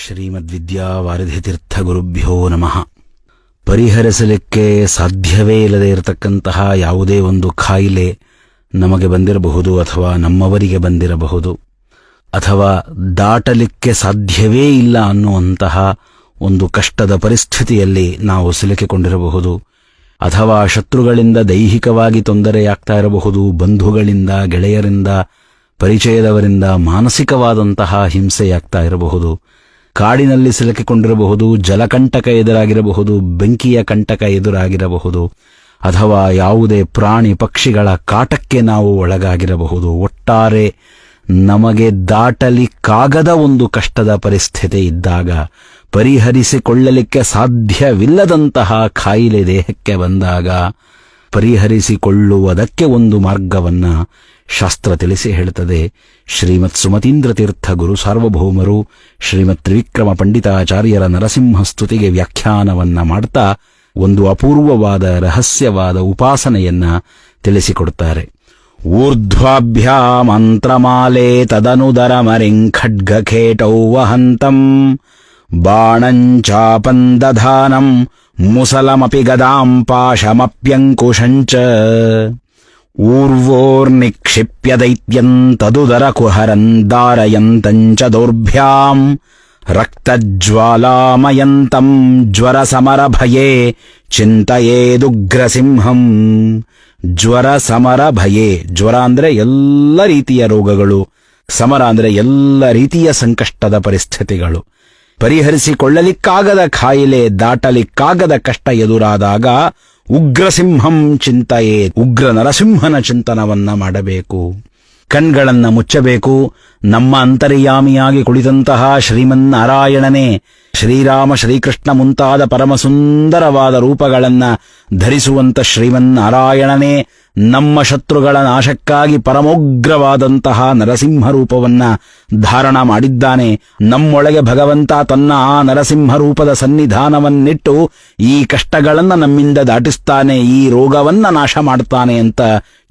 ಶ್ರೀಮದ್ವಿದ್ಯಾವಾರಿಧಿತೀರ್ಥಗುರುಭ್ಯೋ ನಮಃ. ಪರಿಹರಿಸಲಿಕ್ಕೆ ಸಾಧ್ಯವೇ ಇಲ್ಲದೆ ಇರತಕ್ಕಂತಹ ಯಾವುದೇ ಒಂದು ಕಾಯಿಲೆ ನಮಗೆ ಬಂದಿರಬಹುದು, ಅಥವಾ ನಮ್ಮವರಿಗೆ ಬಂದಿರಬಹುದು, ಅಥವಾ ದಾಟಲಿಕ್ಕೆ ಸಾಧ್ಯವೇ ಇಲ್ಲ ಅನ್ನುವಂತಹ ಒಂದು ಕಷ್ಟದ ಪರಿಸ್ಥಿತಿಯಲ್ಲಿ ನಾವು ಸಿಲುಕಿಕೊಂಡಿರಬಹುದು, ಅಥವಾ ಶತ್ರುಗಳಿಂದ ದೈಹಿಕವಾಗಿ ತೊಂದರೆಯಾಗ್ತಾ ಇರಬಹುದು, ಬಂಧುಗಳಿಂದ, ಗೆಳೆಯರಿಂದ, ಪರಿಚಯದವರಿಂದ ಮಾನಸಿಕವಾದಂತಹ ಹಿಂಸೆಯಾಗ್ತಾ ಇರಬಹುದು, ಕಾಡಿನಲ್ಲಿ ಸಿಲುಕಿಕೊಂಡಿರಬಹುದು, ಜಲಕಂಟಕ ಎದುರಾಗಿರಬಹುದು, ಬೆಂಕಿಯ ಕಂಟಕ ಎದುರಾಗಿರಬಹುದು, ಅಥವಾ ಯಾವುದೇ ಪ್ರಾಣಿ ಪಕ್ಷಿಗಳ ಕಾಟಕ್ಕೆ ನಾವು ಒಳಗಾಗಿರಬಹುದು. ಒಟ್ಟಾರೆ ನಮಗೆ ದಾಟಲಿಕ್ಕಾಗದ ಒಂದು ಕಷ್ಟದ ಪರಿಸ್ಥಿತಿ ಇದ್ದಾಗ, ಪರಿಹರಿಸಿಕೊಳ್ಳಲಿಕ್ಕೆ ಸಾಧ್ಯವಿಲ್ಲದಂತಹ ಕಾಯಿಲೆ ದೇಹಕ್ಕೆ ಬಂದಾಗ ಪರಿಹರಿಸಿಕೊಳ್ಳುವುದಕ್ಕೆ ಒಂದು ಮಾರ್ಗವನ್ನ ಶಾಸ್ತ್ರ ತಿಳಿಸಿ ಹೇಳುತ್ತದೆ. ಶ್ರೀಮತ್ ಸುಮತೀಂದ್ರ ತೀರ್ಥ ಗುರು ಸಾರ್ವಭೌಮರು ಶ್ರೀಮತ್ ತ್ರಿವಿಕ್ರಮ ಪಂಡಿತಾಚಾರ್ಯರ ನರಸಿಂಹ ಸ್ತುತಿಗೆ ವ್ಯಾಖ್ಯಾನವನ್ನ ಮಾಡ್ತಾ ಒಂದು ಅಪೂರ್ವವಾದ ರಹಸ್ಯವಾದ ಉಪಾಸನೆಯನ್ನ ತಿಳಿಸಿಕೊಡುತ್ತಾರೆ. ಊರ್ಧ್ವಾಭ್ಯಾ ಮಂತ್ರಮಾಲೆ ತದನುದರ ಮರಿಂ ಖಡ್ಗಖೇಟೌ ವಹಂತಂ ಬಾಣಂಚಾಪಂ ದಧಾನಂ ಮುಸಲಮಪಿ ಗದಾಂ ಪಾಶಮಪ್ಯಂಕುಶಂಚ ಊರ್ವೋರ್ನಿಕ್ಷಿಪ್ಯ ದೈತ್ಯಂ ತದುದರ ಕುಹರಂ ದಾರಯಂತಂಚ ದೌರ್ಭ್ಯಾಂ ರಕ್ತಜ್ವಾಲಾಮಯಂತಂ ಜ್ವರ ಸಮರ ಭಯೇ ಚಿಂತಯೇದುಗ್ರಸಿಂಹಂ. ಜ್ವರ ಸಮರ ಭಯೇ, ಜ್ವರ ಅಂದ್ರೆ ಎಲ್ಲ ರೀತಿಯ ರೋಗಗಳು, ಸಮರ ಅಂದ್ರೆ ಎಲ್ಲ ರೀತಿಯ ಸಂಕಷ್ಟದ ಪರಿಸ್ಥಿತಿಗಳು, ಪರಿಹರಿಸಿಕೊಳ್ಳಲಿಕ್ಕಾಗದ ಕಾಯಿಲೆ, ದಾಟಲಿಕ್ಕಾಗದ ಕಷ್ಟ ಎದುರಾದಾಗ ಉಗ್ರಸಿಂಹಂ ಚಿಂತಯೇ, ಉಗ್ರ ನರಸಿಂಹನ ಚಿಂತನವನ್ನ ಮಾಡಬೇಕು. ಕಣ್ಗಳನ್ನ ಮುಚ್ಚಬೇಕು. ನಮ್ಮ ಅಂತರ್ಯಾಮಿಯಾಗಿ ಕುಳಿತಂತಹ ಶ್ರೀಮನ್ನಾರಾಯಣನೇ, ಶ್ರೀರಾಮ ಶ್ರೀಕೃಷ್ಣ ಮುಂತಾದ ಪರಮಸುಂದರವಾದ ರೂಪಗಳನ್ನ ಧರಿಸುವಂತ ಶ್ರೀಮನ್ನಾರಾಯಣನೇ ನಮ್ಮ ಶತ್ರುಗಳ ನಾಶಕ್ಕಾಗಿ ಪರಮೋಗ್ರವಾದಂತಹ ನರಸಿಂಹ ರೂಪವನ್ನ ಧಾರಣ ಮಾಡಿದ್ದಾನೆ. ನಮ್ಮೊಳಗೆ ಭಗವಂತ ತನ್ನ ಆ ನರಸಿಂಹ ರೂಪದ ಸನ್ನಿಧಾನವನ್ನಿಟ್ಟು ಈ ಕಷ್ಟಗಳನ್ನ ನಮ್ಮಿಂದ ದಾಟಿಸ್ತಾನೆ, ಈ ರೋಗವನ್ನ ನಾಶ ಮಾಡ್ತಾನೆ ಅಂತ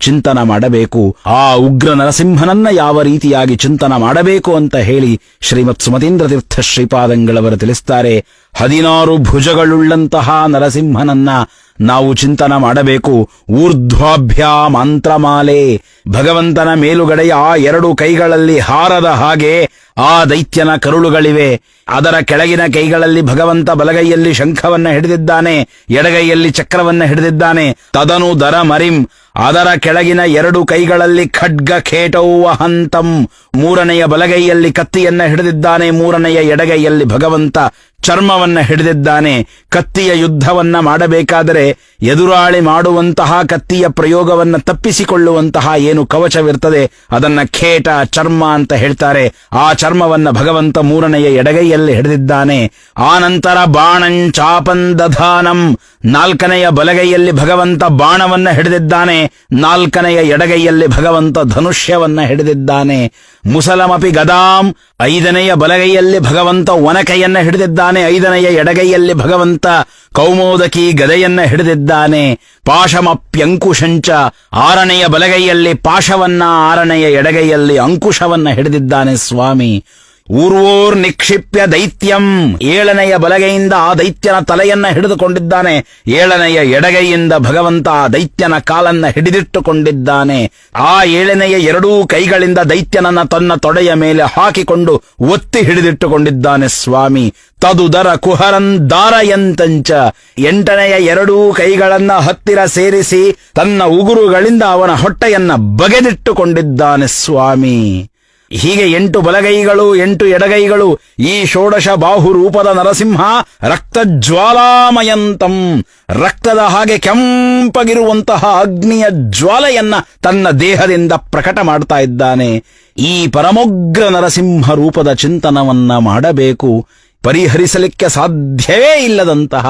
ಚಿಂತನ ಮಾಡಬೇಕು. ಆ ಉಗ್ರ ನರಸಿಂಹನನ್ನ ಯಾವ ರೀತಿಯಾಗಿ ಚಿಂತನ ಮಾಡಬೇಕು ಅಂತ ಹೇಳಿ ಶ್ರೀಮತ್ ಸುಮತೀಂದ್ರ ತೀರ್ಥ ಶ್ರೀಪಾದಂಗಳವರು ತಿಳಿಸ್ತಾರೆ. 16 ಭುಜಗಳುಳ್ಳಂತಹ ನರಸಿಂಹನನ್ನ ನಾವು ಚಿಂತನ ಮಾಡಬೇಕು. ಊರ್ಧ್ವಾಭ್ಯಾ ಮಂತ್ರಮಾಲೆ, ಭಗವಂತನ ಮೇಲುಗಡೆಯ ಆ 2 ಕೈಗಳಲ್ಲಿ ಹಾರದ ಹಾಗೆ ಆ ದೈತ್ಯನ ಕರುಳುಗಳಿವೆ. ಅದರ ಕೆಳಗಿನ ಕೈಗಳಲ್ಲಿ ಭಗವಂತ ಬಲಗೈಯಲ್ಲಿ ಶಂಖವನ್ನ ಹಿಡಿದಿದ್ದಾನೆ, ಎಡಗೈಯಲ್ಲಿ ಚಕ್ರವನ್ನ ಹಿಡಿದಿದ್ದಾನೆ. ತದನು ದರ ಮರಿಂ, ಅದರ ಕೆಳಗಿನ 2 ಕೈಗಳಲ್ಲಿ ಖಡ್ಗ ಖೇಟೌ ವಹಂತಂ, 3ನೆಯ ಬಲಗೈಯಲ್ಲಿ ಕತ್ತಿಯನ್ನ ಹಿಡಿದಿದ್ದಾನೆ, 3ನೆಯ ಎಡಗೈಯಲ್ಲಿ ಭಗವಂತ ಚರ್ಮವನ್ನ ಹಿಡಿದಿದ್ದಾನೆ. ಕತ್ತಿಯ ಯುದ್ಧವನ್ನ ಮಾಡಬೇಕಾದರೆ ಎದುರಾಳಿ ಮಾಡುವಂತಹ ಕತ್ತಿಯ ಪ್ರಯೋಗವನ್ನ ತಪ್ಪಿಸಿಕೊಳ್ಳುವಂತಹ ಏನು ಕವಚವಿರ್ತದೆ ಅದನ್ನ ಖೇಟ, ಚರ್ಮ ಅಂತ ಹೇಳ್ತಾರೆ. ಆ ಚರ್ಮವನ್ನ ಭಗವಂತ 3ನೆಯ ಎಡಗೈಯಲ್ಲಿ ಹಿಡಿದಿದ್ದಾನೆ. ಆನಂತರ ಬಾಣಂಚಾಪಂ ದಧಾನಂ, 4ನೆಯ ಬಲಗೈಯಲ್ಲಿ ಭಗವಂತ ಬಾಣವನ್ನ ಹಿಡಿದಿದ್ದಾನೆ, 4ನೆಯ ಎಡಗೈಯಲ್ಲಿ ಭಗವಂತ ಧನುಷ್ಯವನ್ನ ಹಿಡಿದಿದ್ದಾನೆ. ಮುಸಲಮಪಿ ಗದಾಂ, 5ನೆಯ ಬಲಗೈಯಲ್ಲಿ ಭಗವಂತ ಒನಕೆಯನ್ನ ಹಿಡಿದಿದ್ದಾನೆ, 5ನೆಯ ಎಡಗೈಯಲ್ಲಿ ಭಗವಂತ ಕೌಮೋದಕಿ ಗದೆಯನ್ನ ಹಿಡಿದಿದ್ದಾನೆ. ಪಾಶಮಪ್ಯಂಕುಶಂಚ, 6ನೆಯ ಬಲಗೈಯಲ್ಲಿ ಪಾಶವನ್ನ, 6ನೆಯ ಎಡಗೈಯಲ್ಲಿ ಅಂಕುಶವನ್ನ ಹಿಡಿದಿದ್ದಾನೆ ಸ್ವಾಮಿ. ಊರ್ವೋರ್ ನಿಕ್ಷಿಪ್ಯ ದೈತ್ಯಂ, 7ನೆಯ ಬಲಗೈಯಿಂದ ಆ ದೈತ್ಯನ ತಲೆಯನ್ನ ಹಿಡಿದುಕೊಂಡಿದ್ದಾನೆ, 7ನೆಯ ಎಡಗೈಯಿಂದ ಭಗವಂತ ಆ ದೈತ್ಯನ ಕಾಲನ್ನ ಹಿಡಿದಿಟ್ಟುಕೊಂಡಿದ್ದಾನೆ. ಆ 7ನೆಯ 2 ಕೈಗಳಿಂದ ದೈತ್ಯನನ್ನ ತನ್ನ ತೊಡೆಯ ಮೇಲೆ ಹಾಕಿಕೊಂಡು ಒತ್ತಿ ಹಿಡಿದಿಟ್ಟುಕೊಂಡಿದ್ದಾನೆ ಸ್ವಾಮಿ. ತದುದರ ಕುಹರನ್ ದಾರಯಂತಂಚ, 8ನೆಯ 2 ಕೈಗಳನ್ನ ಹತ್ತಿರ ಸೇರಿಸಿ ತನ್ನ ಉಗುರುಗಳಿಂದ ಅವನ ಹೊಟ್ಟೆಯನ್ನ ಬಗೆದಿಟ್ಟುಕೊಂಡಿದ್ದಾನೆ ಸ್ವಾಮಿ. ಹೀಗೆ 8 ಬಲಗೈಗಳು, 8 ಎಡಗೈಗಳು, ಈ ಷೋಡಶ ಬಾಹು ರೂಪದ ನರಸಿಂಹ ರಕ್ತಜ್ವಾಲಾಮಯಂತಂ, ರಕ್ತದ ಹಾಗೆ ಕೆಂಪಗಿರುವಂತಹ ಅಗ್ನಿಯ ಜ್ವಾಲೆಯನ್ನ ತನ್ನ ದೇಹದಿಂದ ಪ್ರಕಟ ಮಾಡ್ತಾ ಇದ್ದಾನೆ. ಈ ಪರಮೋಗ್ರ ನರಸಿಂಹ ರೂಪದ ಚಿಂತನವನ್ನ ಮಾಡಬೇಕು. ಪರಿಹರಿಸಲಿಕ್ಕೆ ಸಾಧ್ಯವೇ ಇಲ್ಲದಂತಹ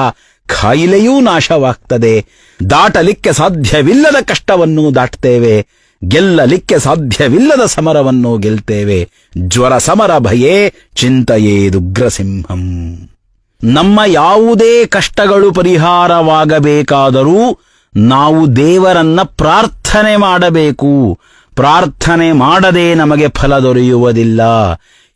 ಕಾಯಿಲೆಯೂ ನಾಶವಾಗ್ತದೆ. ದಾಟಲಿಕ್ಕೆ ಸಾಧ್ಯವಿಲ್ಲದ ಕಷ್ಟವನ್ನು ದಾಟ್ತೇವೆ, ಗೆಲ್ಲಲಿಕ್ಕೆ ಸಾಧ್ಯವಿಲ್ಲದ ಸಮರವನ್ನು ಗೆಲ್ತೇವೆ. ಜ್ವರ ಸಮರ ಭಯೇ ಚಿಂತಯೇದುಗ್ರಸಿಂಹಂ. ನಮ್ಮ ಯಾವುದೇ ಕಷ್ಟಗಳು ಪರಿಹಾರವಾಗಬೇಕಾದರೂ ನಾವು ದೇವರನ್ನ ಪ್ರಾರ್ಥನೆ ಮಾಡಬೇಕು. ಪ್ರಾರ್ಥನೆ ಮಾಡದೆ ನಮಗೆ ಫಲ ದೊರೆಯುವುದಿಲ್ಲ.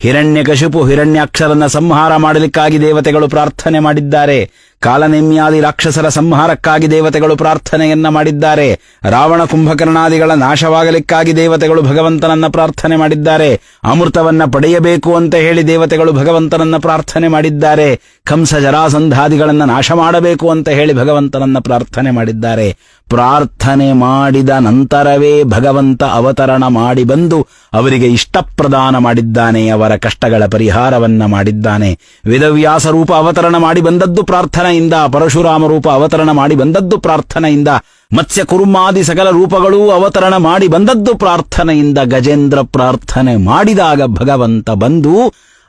ಹಿರಣ್ಯಕಶಿಪು ಹಿರಣ್ಯಾಕ್ಷರನ್ನ ಸಂಹಾರ ಮಾಡಲಿಕ್ಕಾಗಿ ದೇವತೆಗಳು ಪ್ರಾರ್ಥನೆ ಮಾಡಿದ್ದಾರೆ. ಕಾಲನೇಮ್ಯಾದಿ ರಾಕ್ಷಸರ ಸಂಹಾರಕ್ಕಾಗಿ ದೇವತೆಗಳು ಪ್ರಾರ್ಥನೆಯನ್ನ ಮಾಡಿದ್ದಾರೆ. ರಾವಣ ಕುಂಭಕರ್ಣಾದಿಗಳ ನಾಶವಾಗಲಿಕ್ಕಾಗಿ ದೇವತೆಗಳು ಭಗವಂತನನ್ನ ಪ್ರಾರ್ಥನೆ ಮಾಡಿದ್ದಾರೆ. ಅಮೃತವನ್ನ ಪಡೆಯಬೇಕು ಅಂತ ಹೇಳಿ ದೇವತೆಗಳು ಭಗವಂತನನ್ನ ಪ್ರಾರ್ಥನೆ ಮಾಡಿದ್ದಾರೆ. ಕಂಸ ಜರಾಸಂಧಾದಿಗಳನ್ನ ನಾಶ ಮಾಡಬೇಕು ಅಂತ ಹೇಳಿ ಭಗವಂತನನ್ನ ಪ್ರಾರ್ಥನೆ ಮಾಡಿದ್ದಾರೆ. ಪ್ರಾರ್ಥನೆ ಮಾಡಿದ ನಂತರವೇ ಭಗವಂತ ಅವತರಣ ಮಾಡಿ ಬಂದು ಅವರಿಗೆ ಇಷ್ಟಪ್ರದಾನ ಮಾಡಿದ್ದಾನೆ. ಅವರ ಕಷ್ಟಗಳ ಪರಿಹಾರವನ್ನ ಮಾಡಿದ್ದಾನೆ. ವೇದವ್ಯಾಸ ರೂಪ ಅವತರಣ ಮಾಡಿ ಬಂದದ್ದು ಪ್ರಾರ್ಥನೆಯಿಂದ, ಪರಶುರಾಮ ರೂಪ ಅವತರಣ ಮಾಡಿ ಬಂದದ್ದು ಪ್ರಾರ್ಥನೆಯಿಂದ, ಮತ್ಸ್ಯ ಕುರ್ಮಾದಿ ಸಕಲ ರೂಪಗಳೂ ಅವತರಣ ಮಾಡಿ ಬಂದದ್ದು ಪ್ರಾರ್ಥನೆಯಿಂದ. ಗಜೇಂದ್ರ ಪ್ರಾರ್ಥನೆ ಮಾಡಿದಾಗ ಭಗವಂತ ಬಂದು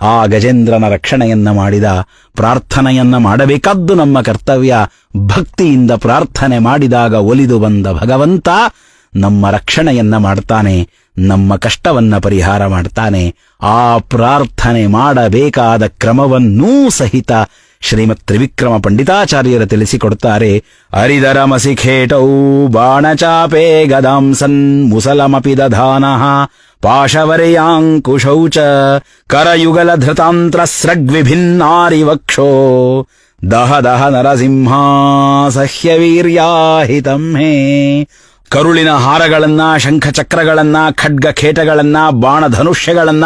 ಆ ಗಜೇಂದ್ರನ ರಕ್ಷಣೆಯನ್ನ ಮಾಡಿದ. ಪ್ರಾರ್ಥನೆಯನ್ನ ಮಾಡಬೇಕಾದ್ದು ನಮ್ಮ ಕರ್ತವ್ಯ. ಭಕ್ತಿಯಿಂದ ಪ್ರಾರ್ಥನೆ ಮಾಡಿದಾಗ ಒಲಿದು ಬಂದ ಭಗವಂತ ನಮ್ಮ ರಕ್ಷಣೆಯನ್ನ ಮಾಡ್ತಾನೆ, ನಮ್ಮ ಕಷ್ಟವನ್ನ ಪರಿಹಾರ ಮಾಡ್ತಾನೆ. ಆ ಪ್ರಾರ್ಥನೆ ಮಾಡಬೇಕಾದ ಕ್ರಮವನ್ನೂ ಸಹಿತ ಶ್ರೀಮತ್ ತ್ರಿವಿಕ್ರಮ ಪಂಡಿತಾಚಾರ್ಯರು ತಿಳಿಸಿಕೊಡುತ್ತಾರೆ. ಹರಿದರ ಮಸಿಖೇಟೌ ಬಾಣಚಾಪೆ ಗದಾಂಸನ್ ಮುಸಲಮಪಿ ದಧಾನಃ ಪಾಶವರೆಯಾಂಕುಶೌ ಚ ಕರಯುಗಲ ಧೃತಾಂತ್ರ ಸ್ರಗ್ವಿಭಿನ್ನಾರಿ ವಕ್ಷೋ ದಹ ದಹ ನರಸಿಂಹ ಸಹ್ಯವೀರ್ಯಾಹಿತಂ ಹೇ. ಕರುಳಿನ ಹಾರಗಳನ್ನ, ಶಂಖಚಕ್ರಗಳನ್ನ, ಖಡ್ಗ ಖೇಟಗಳನ್ನ, ಬಾಣಧನುಷ್ಯಗಳನ್ನ,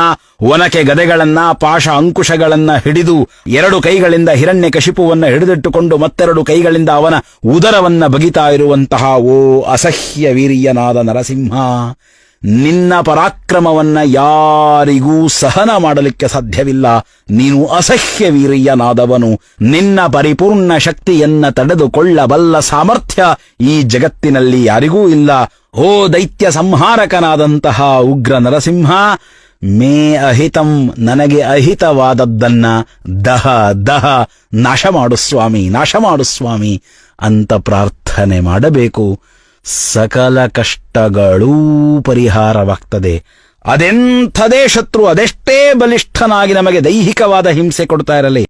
ಒನಕೆ ಗದೆಗಳನ್ನ, ಪಾಶ ಅಂಕುಶಗಳನ್ನ ಹಿಡಿದು 2 ಕೈಗಳಿಂದ ಹಿರಣ್ಯಕಶಿಪುವನ್ನ ಹಿಡಿದಿಟ್ಟುಕೊಂಡು ಮತ್ತೆರಡು ಕೈಗಳಿಂದ ಅವನ ಉದರವನ್ನ ಬಗಿತಾ ಇರುವಂತಹ ಓ ಅಸಹ್ಯ ವೀರ್ಯನಾದ ನರಸಿಂಹ, ನಿನ್ನ ಪರಾಕ್ರಮವನ್ನ ಯಾರಿಗೂ ಸಹನ ಮಾಡಲಿಕ್ಕೆ ಸಾಧ್ಯವಿಲ್ಲ. ನೀನು ಅಸಹ್ಯ ವೀರ್ಯನಾದವನು. ನಿನ್ನ ಪರಿಪೂರ್ಣ ಶಕ್ತಿಯನ್ನ ತಡೆದುಕೊಳ್ಳಬಲ್ಲ ಸಾಮರ್ಥ್ಯ ಈ ಜಗತ್ತಿನಲ್ಲಿ ಯಾರಿಗೂ ಇಲ್ಲ. ಓ ದೈತ್ಯ ಸಂಹಾರಕನಾದಂತಹ ಉಗ್ರ ನರಸಿಂಹ, ಮೇ ಅಹಿತಂ, ನನಗೆ ಅಹಿತವಾದದ್ದನ್ನ ದಹ ದಹ ನಾಶ ಮಾಡು ಸ್ವಾಮಿ, ನಾಶ ಮಾಡು ಸ್ವಾಮಿ ಅಂತ ಪ್ರಾರ್ಥನೆ ಮಾಡಬೇಕು. ಸಕಲ ಕಷ್ಟಗಳೂ ಪರಿಹಾರವಾಗ್ತದೆ. ಅದೆಂಥದೇ ಶತ್ರು, ಅದೆಷ್ಟೇ ಬಲಿಷ್ಠನಾಗಿ ನಮಗೆ ದೈಹಿಕವಾದ ಹಿಂಸೆ ಕೊಡ್ತಾ ಇರಲಿ,